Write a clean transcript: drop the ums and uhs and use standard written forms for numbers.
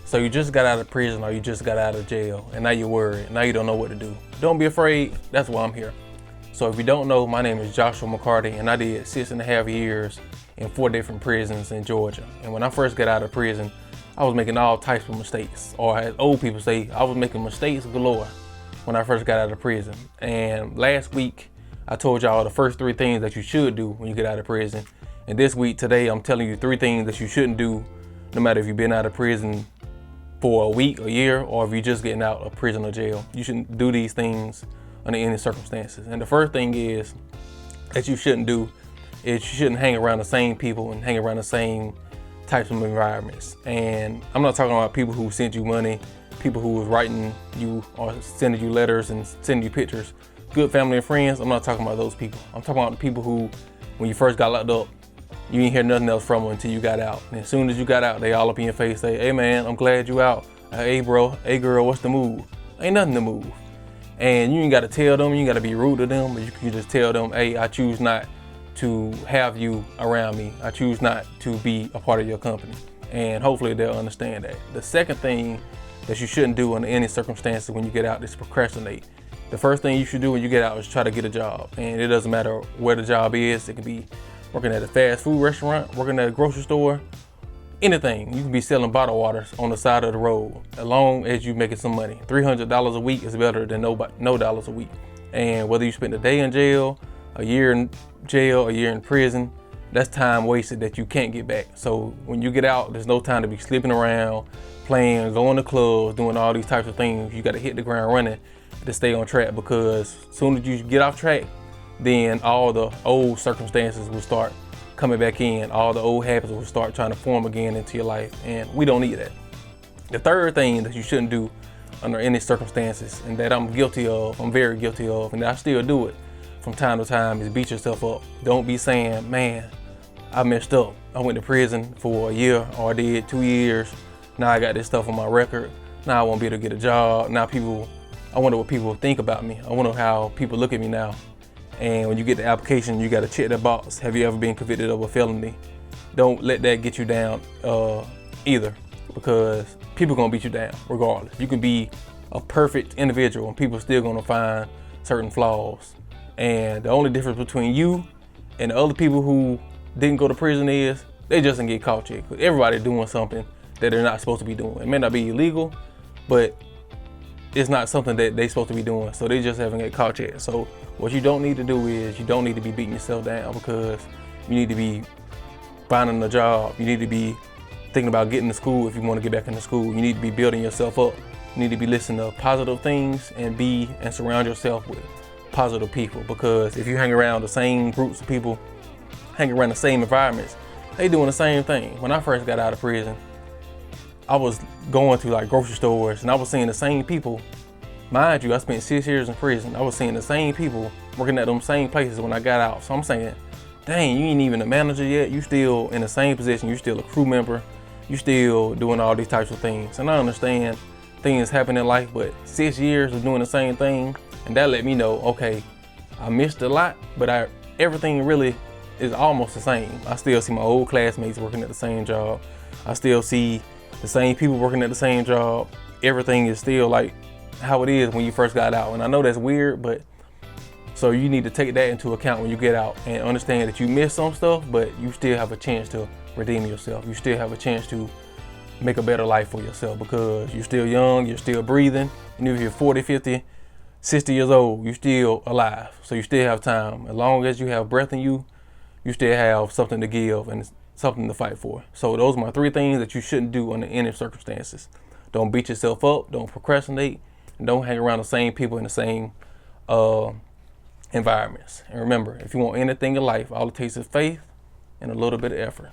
So you just got out of prison or you just got out of jail and now you're worried, now you don't know what to do. Don't be afraid, that's why I'm here. So if you don't know, my name is Joshua McCarty and I did 6.5 years in 4 different prisons in Georgia. And when I first got out of prison, I was making all types of mistakes, or as old people say, I was making mistakes galore when I first got out of prison. And last week, I told y'all the first 3 things that you should do when you get out of prison. And this week, today, I'm telling you 3 things that you shouldn't do, no matter if you've been out of prison for a week, a year, or if you're just getting out of prison or jail. You shouldn't do these things under any circumstances. And the first thing is that you shouldn't do is you shouldn't hang around the same people and hang around the same types of environments. And I'm not talking about people who sent you money, people who was writing you or sending you letters and sending you pictures. Good family and friends, I'm not talking about those people. I'm talking about the people who, when you first got locked up, you didn't hear nothing else from them until you got out. And as soon as you got out, they all up in your face say, hey man, I'm glad you out. Hey bro, hey girl, what's the move? Ain't nothing to move. And you ain't gotta tell them, you ain't gotta be rude to them, but you can just tell them, hey, I choose not to have you around me. I choose not to be a part of your company. And hopefully they'll understand that. The second thing that you shouldn't do under any circumstances when you get out is procrastinate. The first thing you should do when you get out is try to get a job. And it doesn't matter where the job is. It can be working at a fast food restaurant, working at a grocery store, anything. You can be selling bottled waters on the side of the road, as long as you're making some money. $300 a week is better than no dollars a week. And whether you spend a day in jail, a year in jail, a year in prison, that's time wasted that you can't get back. So when you get out, there's no time to be sleeping around, playing, going to clubs, doing all these types of things. You got to hit the ground running to stay on track, because as soon as you get off track, then all the old circumstances will start coming back in. All the old habits will start trying to form again into your life, and we don't need that. The third thing that you shouldn't do under any circumstances, and that I'm guilty of, I'm very guilty of, and I still do it from time to time, is beat yourself up. Don't be saying, man, I messed up. I went to prison for a year, or I did 2 years. Now I got this stuff on my record. Now I won't be able to get a job. Now I wonder what people think about me. I wonder how people look at me now. And when you get the application, you got to check that box. Have you ever been convicted of a felony? Don't let that get you down either, because people gonna beat you down regardless. You can be a perfect individual and people still gonna find certain flaws. And the only difference between you and the other people who didn't go to prison is they just didn't get caught yet. Because everybody's doing something that they're not supposed to be doing. It may not be illegal, but it's not something that they're supposed to be doing. So they just haven't get caught yet. So what you don't need to do is you don't need to be beating yourself down, because you need to be finding a job. You need to be thinking about getting to school if you want to get back into school. You need to be building yourself up. You need to be listening to positive things and surround yourself with positive people, because if you hang around the same groups of people, hang around the same environments, they doing the same thing. When I first got out of prison, I was going to like grocery stores and I was seeing the same people. Mind you, I spent 6 years in prison. I was seeing the same people working at them same places when I got out. So I'm saying, dang, you ain't even a manager yet. You still in the same position. You still a crew member. You still doing all these types of things. And I understand things happen in life, but 6 years of doing the same thing, and that let me know, okay, I missed a lot, but everything really is almost the same. I still see my old classmates working at the same job. I still see the same people working at the same job. Everything is still like how it is when you first got out. And I know that's weird, but so you need to take that into account when you get out and understand that you missed some stuff, but you still have a chance to redeem yourself. You still have a chance to make a better life for yourself, because you're still young, you're still breathing. And if you're 40, 50, 60 years old, you're still alive. So you still have time. As long as you have breath in you, you still have something to give and something to fight for. So those are my 3 things that you shouldn't do under any circumstances. Don't beat yourself up, don't procrastinate, and don't hang around the same people in the same environments. And remember, if you want anything in life, all it takes is faith and a little bit of effort.